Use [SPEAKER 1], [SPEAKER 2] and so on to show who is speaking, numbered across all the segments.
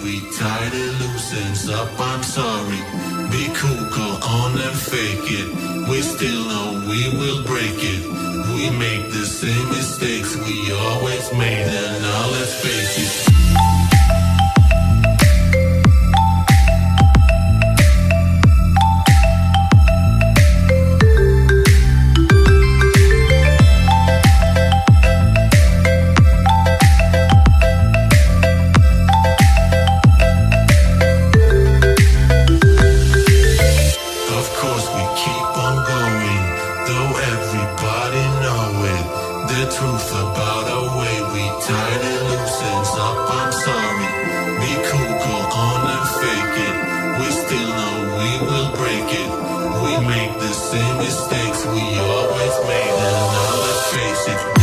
[SPEAKER 1] we tied it loose ends up, I'm sorry. Be cool, go on and fake it. We still know we will break it. We make the same mistakes we always made, and now let's face it. The truth about our way we tied it loose ends up, I'm sorry. Be cool, go on and fake it. We still know we will break it. We make the same mistakes we always made, and now let's face it.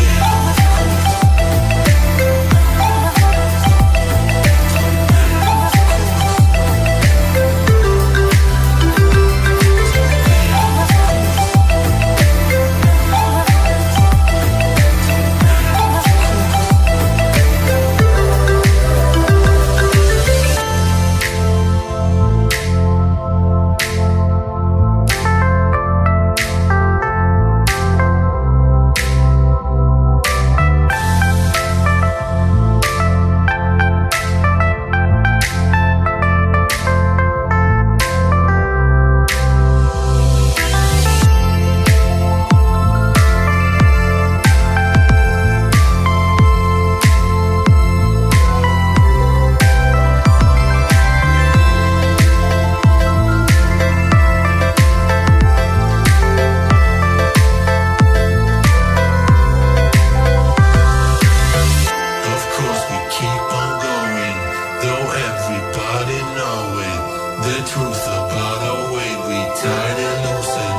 [SPEAKER 1] The truth about our way we tied it loose.